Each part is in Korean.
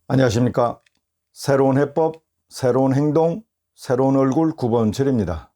안녕하십니까. 새로운 해법, 새로운 행동, 새로운 얼굴 9번철입니다.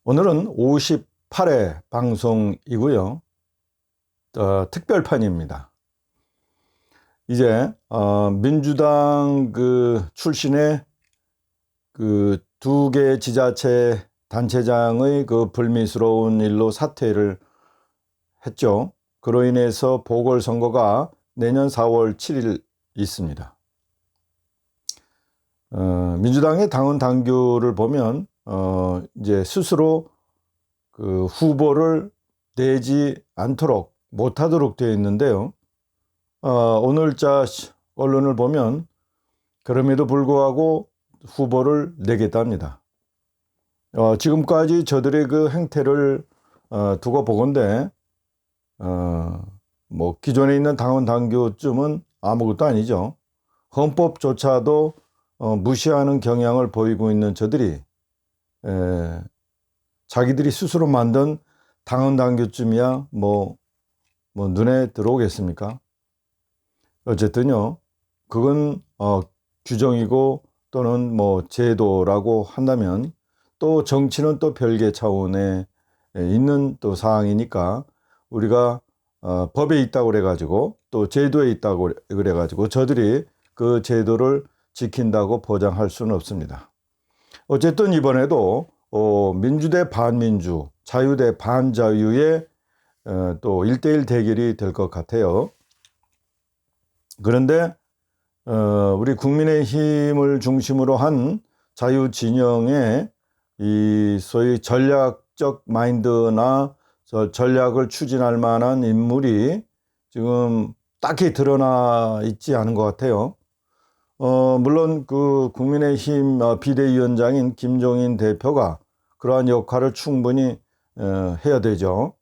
오늘은 58회 방송이고요. 특별판입니다. 이제 민주당 출신의 두 개 지자체 단체장의 불미스러운 일로 사퇴를 했죠. 그로 인해서 보궐선거가 내년 4월 7일 있습니다. 민주당의 당원 당규를 보면 이제 스스로 후보를 내지 않도록 못하도록 되어 있는데요. 오늘자 언론을 보면 그럼에도 불구하고 후보를 내겠답니다. 지금까지 저들의 그 행태를 두고 보건대 기존에 있는 당원 당규쯤은 아무것도 아니죠. 헌법조차도 무시하는 경향을 보이고 있는 저들이 자기들이 스스로 만든 당원 당규쯤이야 눈에 들어오겠습니까? 어쨌든요, 그건 규정이고 또는 제도라고 한다면 또 정치는 또 별개 차원에 있는 또 사항이니까 우리가 법에 있다고 그래가지고 또 제도에 있다고 그래가지고 저들이 그 제도를 지킨다고 보장할 수는 없습니다. 어쨌든 이번에도 민주 대 반민주, 자유 대 반자유의 또 1대1 대결이 될 것 같아요. 그런데 우리 국민의힘을 중심으로 한 자유 진영의 이 소위 전략적 마인드나 전략을 추진할 만한 인물이 지금 딱히 드러나 있지 않은 것 같아요. 물론 국민의힘 비대위원장인 김종인 대표가 그러한 역할을 충분히 해야 되죠.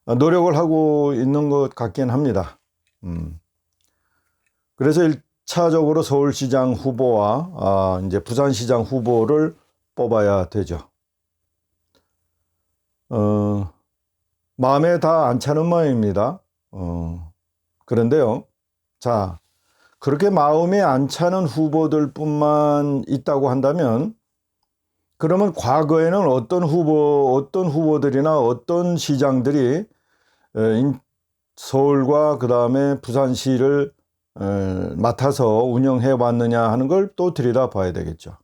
노력을 하고 있는 것 같긴 합니다. 그래서 1차적으로 서울시장 후보와 이제 부산시장 후보를 뽑아야 되죠. 마음에 다 안 차는 모양입니다. 그런데요, 자, 그렇게 마음에 안 차는 후보들뿐만 있다고 한다면 그러면 과거에는 어떤 후보들이나 어떤 시장들이 서울과 그 다음에 부산시를 맡아서 운영해 왔느냐 하는 걸 또 들여다봐야 되겠죠.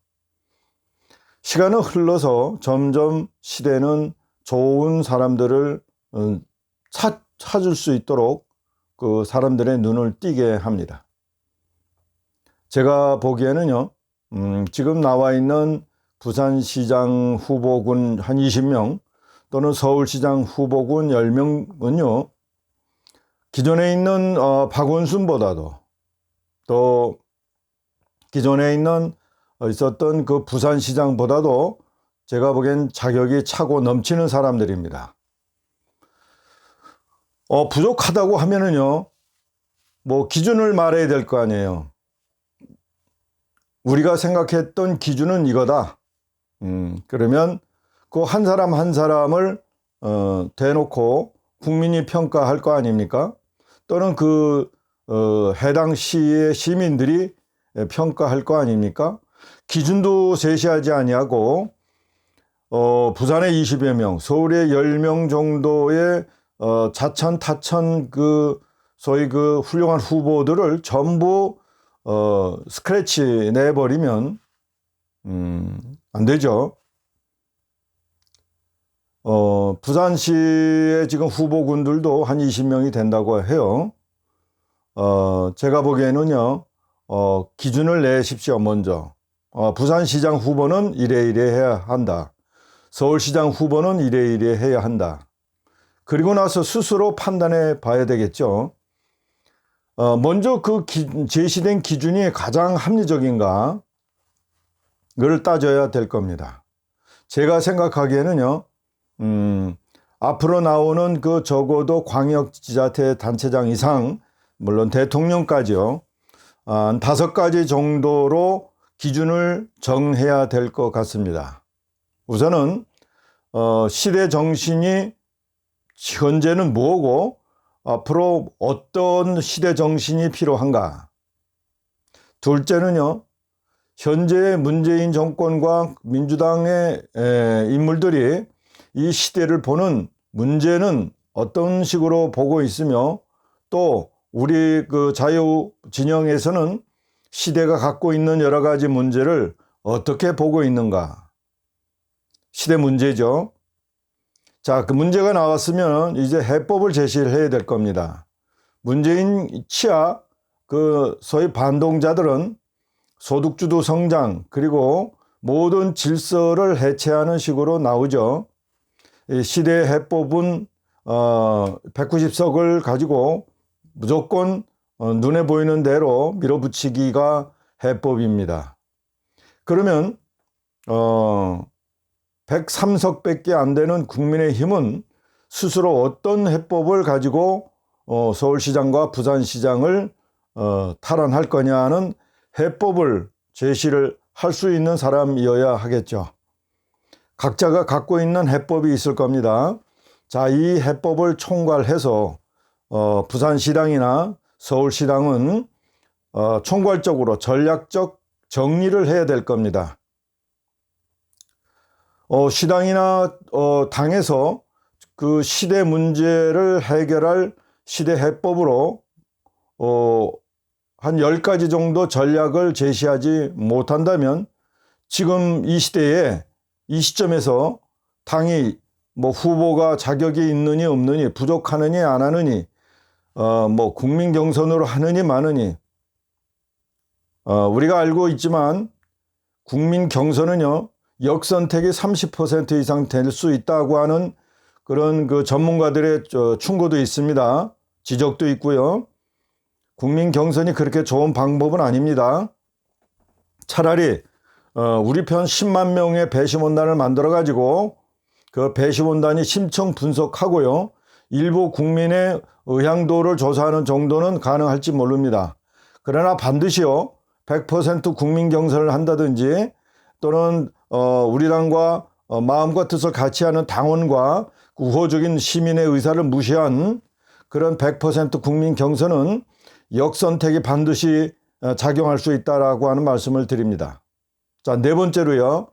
시간은 흘러서 점점 시대는 좋은 사람들을 찾을 수 있도록 그 사람들의 눈을 띄게 합니다. 제가 보기에는요, 지금 나와 있는 부산시장 후보군 한 20명 또는 서울시장 후보군 10명은요, 기존에 있는 박원순보다도 또 기존에 있었던 그 부산시장보다도 제가 보기엔 자격이 차고 넘치는 사람들입니다. 부족하다고 하면은요, 기준을 말해야 될 거 아니에요. 우리가 생각했던 기준은 이거다. 그러면 그 한 사람 한 사람을 대놓고 국민이 평가할 거 아닙니까? 또는 해당 시의 시민들이 평가할 거 아닙니까? 기준도 제시하지 아니하고 부산에 20여 명, 서울에 10명 정도의 자천 타천 소위 훌륭한 후보들을 전부 스크래치 내버리면 안 되죠. 부산시의 지금 후보군들도 한 20명이 된다고 해요. 제가 보기에는요, 기준을 내십시오. 먼저 부산시장 후보는 이래 해야 한다. 서울시장 후보는 이래 해야 한다. 그리고 나서 스스로 판단해 봐야 되겠죠. 먼저 제시된 기준이 가장 합리적인가 를 따져야 될 겁니다. 제가 생각하기에는요, 앞으로 나오는 적어도 광역지자체 단체장 이상, 물론 대통령까지요, 한 5가지 정도로 기준을 정해야 될 것 같습니다. 우선은 시대 정신이 현재는 뭐고 앞으로 어떤 시대 정신이 필요한가? 둘째는요, 현재의 문재인 정권과 민주당의 인물들이 이 시대를 보는 문제는 어떤 식으로 보고 있으며, 또 우리 그 자유 진영에서는 시대가 갖고 있는 여러 가지 문제를 어떻게 보고 있는가? 시대 문제죠. 자, 그 문제가 나왔으면 이제 해법을 제시를 해야 될 겁니다. 문재인 치하 그 소위 반동자들은 소득주도 성장 그리고 모든 질서를 해체하는 식으로 나오죠. 이 시대의 해법은 190석을 가지고 무조건 눈에 보이는 대로 밀어붙이기가 해법입니다. 그러면 103석밖에 안 되는 국민의힘은 스스로 어떤 해법을 가지고 서울시장과 부산시장을 탈환할 거냐는 해법을 제시를 할 수 있는 사람이어야 하겠죠. 각자가 갖고 있는 해법이 있을 겁니다. 자, 이 해법을 총괄해서 부산시당이나 서울시당은 총괄적으로 전략적 정리를 해야 될 겁니다. 시당이나 당에서 그 시대 문제를 해결할 시대 해법으로 한 10가지 정도 전략을 제시하지 못한다면 지금 이 시대에 이 시점에서 당이 뭐 후보가 자격이 있느니 없느니 부족하느니 안 하느니 뭐 국민 경선으로 하느니 마느니 우리가 알고 있지만 국민 경선은요 역선택이 30% 이상 될 수 있다고 하는 그런 그 전문가들의 충고도 있습니다. 지적도 있고요. 국민 경선이 그렇게 좋은 방법은 아닙니다. 차라리 우리 편 10만 명의 배심원단을 만들어 가지고 그 배심원단이 심층 분석하고요. 일부 국민의 의향도를 조사하는 정도는 가능할지 모릅니다. 그러나 반드시요 100% 국민 경선을 한다든지 또는 우리 당과 마음과 뜻을 같이 하는 당원과 우호적인 시민의 의사를 무시한 그런 100% 국민 경선은 역선택이 반드시 작용할 수 있다라고 하는 말씀을 드립니다. 자, 네 번째로요.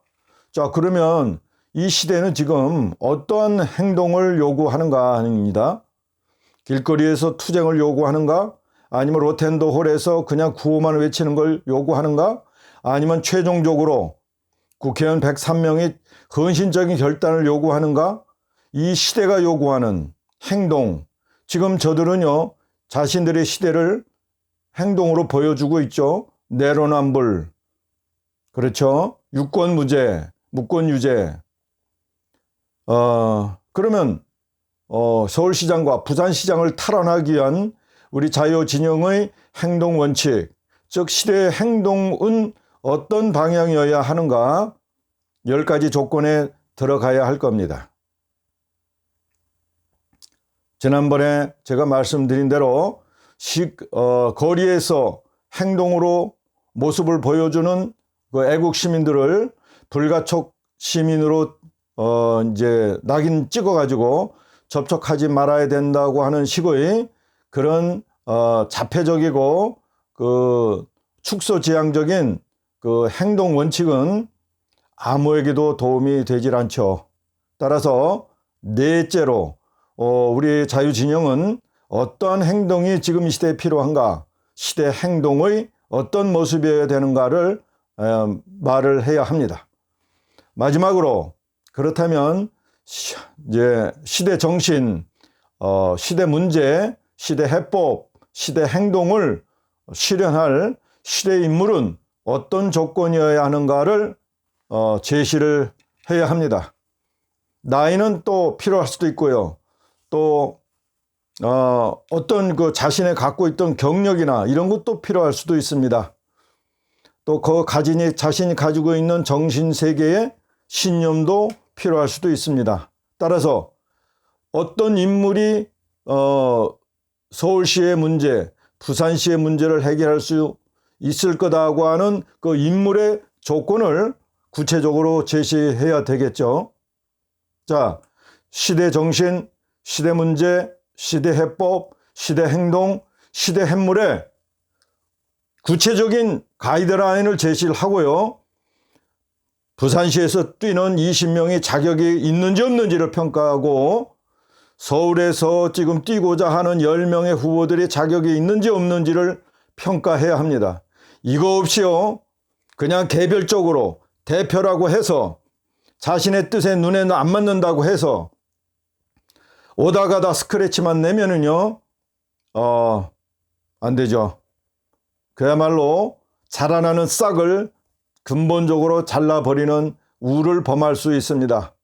자, 그러면 이 시대는 지금 어떠한 행동을 요구하는가 합니다. 길거리에서 투쟁을 요구하는가? 아니면 로텐더 홀에서 그냥 구호만 외치는 걸 요구하는가? 아니면 최종적으로 국회의원 103명이 헌신적인 결단을 요구하는가? 이 시대가 요구하는 행동, 지금 저들은요 자신들의 시대를 행동으로 보여주고 있죠. 내로남불, 그렇죠. 유권무죄, 무권유죄. 그러면 서울시장과 부산시장을 탈환하기 위한 우리 자유진영의 행동원칙, 즉 시대의 행동은 어떤 방향이어야 하는가 10가지 조건에 들어가야 할 겁니다. 지난번에 제가 말씀드린 대로 거리에서 행동으로 모습을 보여주는 그 애국 시민들을 불가촉 시민으로 이제 낙인 찍어가지고 접촉하지 말아야 된다고 하는 식의 그런 자폐적이고 그 축소지향적인 그 행동 원칙은 아무에게도 도움이 되질 않죠. 따라서 넷째로 우리 자유진영은 어떠한 행동이 지금 이 시대에 필요한가, 시대 행동의 어떤 모습이어야 되는가를 말을 해야 합니다. 마지막으로 그렇다면 이제 시대 정신, 시대 문제, 시대 해법, 시대 행동을 실현할 시대 인물은 어떤 조건이어야 하는가를 제시를 해야 합니다. 나이는 또 필요할 수도 있고요. 또 어떤 그 자신의 갖고 있던 경력이나 이런 것도 필요할 수도 있습니다. 또 그 자신이 가지고 있는 정신세계의 신념도 필요할 수도 있습니다. 따라서 어떤 인물이 서울시의 문제, 부산시의 문제를 해결할 수 있을 거다고 하는 그 인물의 조건을 구체적으로 제시해야 되겠죠. 자, 시대 정신, 시대 문제, 시대 해법, 시대 행동, 시대 hen물에 구체적인 가이드라인을 제시를 하고요. 부산시에서 뛰는 20명이 자격이 있는지 없는지를 평가하고 서울에서 지금 뛰고자 하는 10명의 후보들이 자격이 있는지 없는지를 평가해야 합니다. 이거 없이요, 그냥 개별적으로 대표라고 해서 자신의 뜻에 눈에 안 맞는다고 해서 오다 가다 스크래치만 내면은요, 안 되죠. 그야말로 자라나는 싹을 근본적으로 잘라버리는 우를 범할 수 있습니다.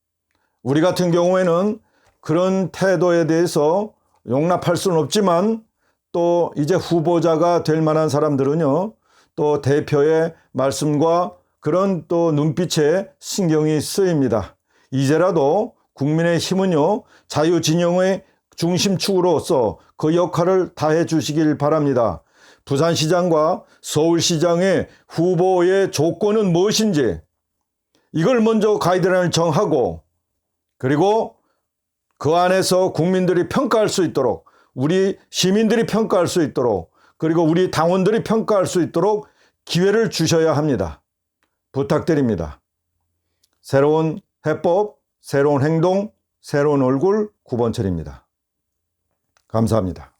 우리 같은 경우에는 그런 태도에 대해서 용납할 수는 없지만 또 이제 후보자가 될 만한 사람들은요, 또 대표의 말씀과 그런 또 눈빛에 신경이 쓰입니다. 이제라도 국민의힘은요, 자유진영의 중심축으로서 그 역할을 다해 주시길 바랍니다. 부산시장과 서울시장의 후보의 조건은 무엇인지 이걸 먼저 가이드라인을 정하고, 그리고 그 안에서 국민들이 평가할 수 있도록, 우리 시민들이 평가할 수 있도록, 그리고 우리 당원들이 평가할 수 있도록 기회를 주셔야 합니다. 부탁드립니다. 새로운 해법, 새로운 행동, 새로운 얼굴 구본철입니다. 감사합니다.